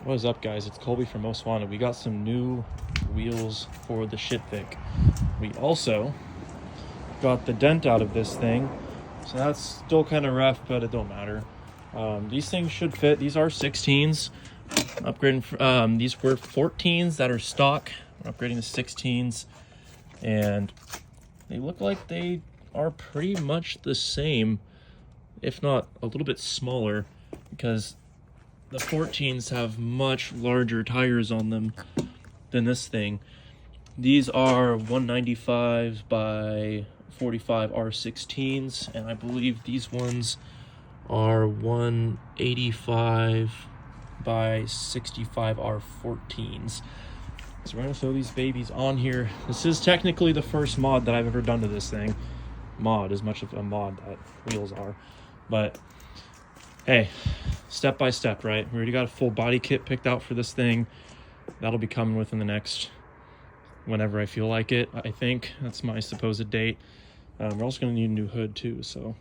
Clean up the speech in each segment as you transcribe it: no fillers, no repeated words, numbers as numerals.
What is up, guys? It's Colby from Most Wanted. We got some new wheels for the Civic. We also got the dent out of this thing, so that's still kind of rough, but it don't matter. These things should fit. These are 16s. Upgrading. These were 14s that are stock. We're upgrading to 16s, and they look like they are pretty much the same, if not a little bit smaller, because the 14s have much larger tires on them than this thing. These are 195 by 45 R16s, and I believe these ones are 185 by 65 R14s. So we're gonna throw these babies on here. This is technically the first mod that I've ever done to this thing. Mod, as much of a mod that wheels are. But hey, step by step, right? We already got a full body kit picked out for this thing. That'll be coming within the next, whenever I feel like it, I think. That's my supposed date. We're also going to need a new hood too, so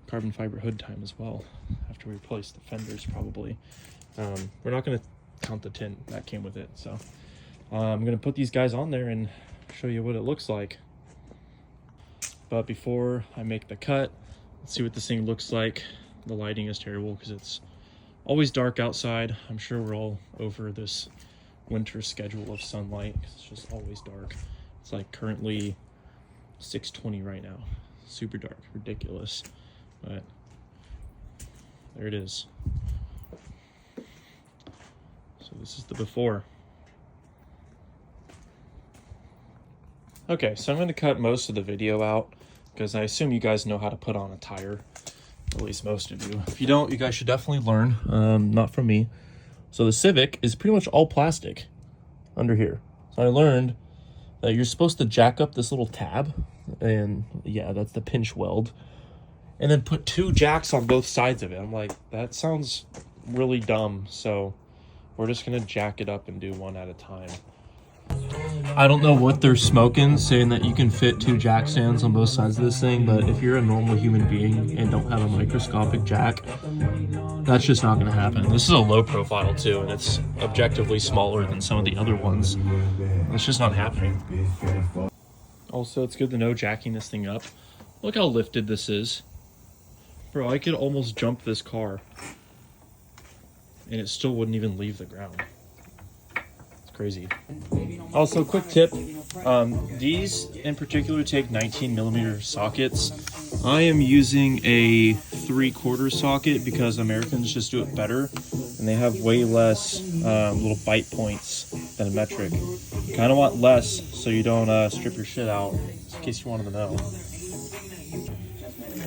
carbon fiber hood time as well, after we replace the fenders probably. We're not going to count the tint that came with it, so I'm going to put these guys on there and show you what it looks like. But before I make the cut, let's see what this thing looks like. The lighting is terrible because it's always dark outside. I'm sure we're all over this winter schedule of sunlight. It's just always dark. It's like currently 6:20 right now. Super dark, ridiculous. But there it is. So this is the before. Okay, so I'm going to cut most of the video out because I assume you guys know how to put on a tire. At least most of you. If you don't, you guys should definitely learn. Not from me. So the Civic is pretty much all plastic under here. So I learned that you're supposed to jack up this little tab, and yeah, that's the pinch weld, and then put 2 jacks on both sides of it. I'm like, that sounds really dumb. So we're just gonna jack it up and do one at a time. I don't know what they're smoking, saying that you can fit 2 jack stands on both sides of this thing, but if you're a normal human being and don't have a microscopic jack, that's just not going to happen. This is a low profile too, and it's objectively smaller than some of the other ones. It's just not happening. Also, it's good to know jacking this thing up. Look how lifted this is. Bro, I could almost jump this car, and it still wouldn't even leave the ground. Crazy. Also, quick tip, these in particular take 19mm sockets. I am using a 3/4 socket because Americans just do it better, and they have way less little bite points than a metric. You kind of want less so you don't strip your shit out, in case you wanted to know.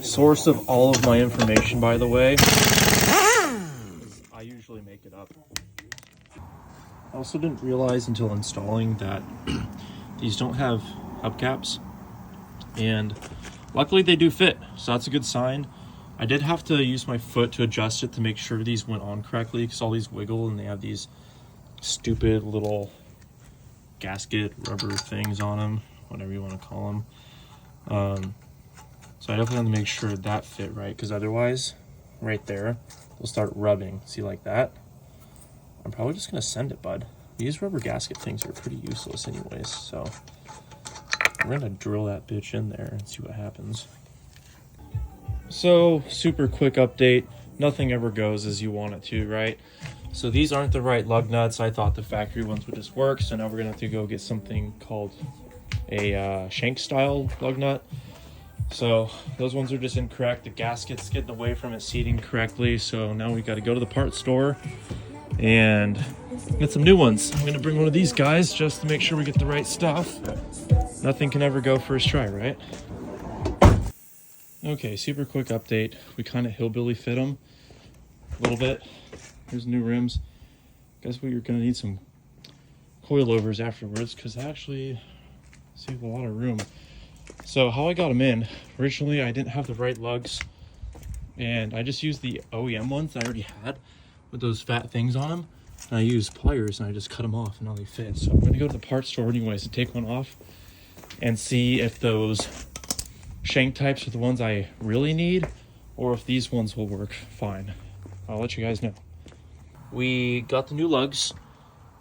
Source of all of my information, by the way, I usually make it up. I also didn't realize until installing that these don't have hubcaps, and luckily they do fit, so that's a good sign. I did have to use my foot to adjust it to make sure these went on correctly, because all these wiggle and they have these stupid little gasket rubber things on them, whatever you want to call them. So I definitely have to make sure that fit right, because otherwise, right there, they'll start rubbing. See, like that? I'm probably just going to send it, bud. These rubber gasket things are pretty useless anyways, so we're going to drill that bitch in there and see what happens. So, super quick update. Nothing ever goes as you want it to, right? So these aren't the right lug nuts. I thought the factory ones would just work, so now we're going to have to go get something called a shank-style lug nut. So those ones are just incorrect. The gasket's getting away from it seating correctly, so now we got to go to the parts store and get some new ones. I'm gonna bring one of these guys just to make sure we get the right stuff. Nothing can ever go first try, right? Okay, super quick update. We kind of hillbilly fit them a little bit. Here's new rims. Guess what, you're gonna need some coilovers afterwards, because they actually save a lot of room. So how I got them in, originally I didn't have the right lugs, and I just used the OEM ones I already had with those fat things on them, and I used pliers and I just cut them off and now they fit. So I'm going to go to the parts store anyways to take one off and see if those shank types are the ones I really need, or if these ones will work fine. I'll let you guys know. we got the new lugs,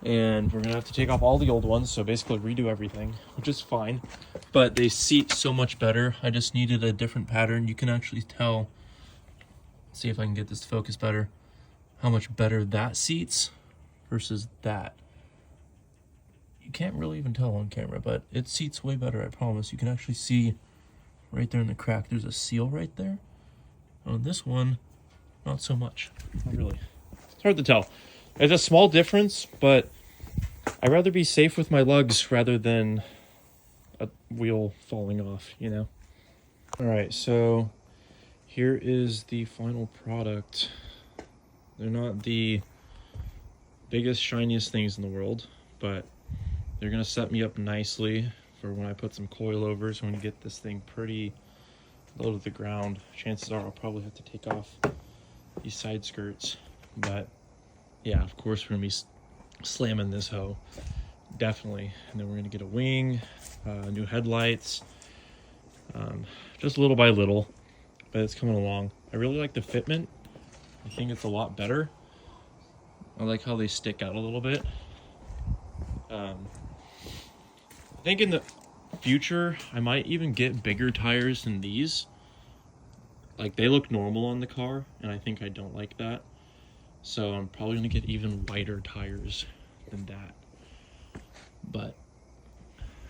and we're gonna have to take off all the old ones, so basically redo everything, which is fine. But they seat so much better. I just needed a different pattern. You can actually tell, see if I can get this to focus better, how much better that seats versus that. You can't really even tell on camera, but it seats way better, I promise. You can actually see right there in the crack, there's a seal right there. On this one, not so much. Not really. It's hard to tell. It's a small difference, but I'd rather be safe with my lugs rather than a wheel falling off, you know? All right, so here is the final product. They're not the biggest, shiniest things in the world, but they're gonna set me up nicely for when I put some coilovers. I'm gonna get this thing pretty low to the ground. Chances are I'll probably have to take off these side skirts, but yeah, of course we're gonna be slamming this hoe, definitely. And then we're gonna get a wing, new headlights, just little by little, but it's coming along. I really like the fitment. I think it's a lot better. I like how they stick out a little bit. I think in the future I might even get bigger tires than these. Like, they look normal on the car, and I think I don't like that. So I'm probably gonna get even wider tires than that. But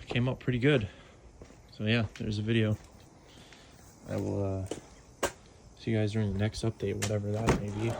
it came out pretty good. So yeah, there's a video. I will see you guys during the next update, whatever that may be.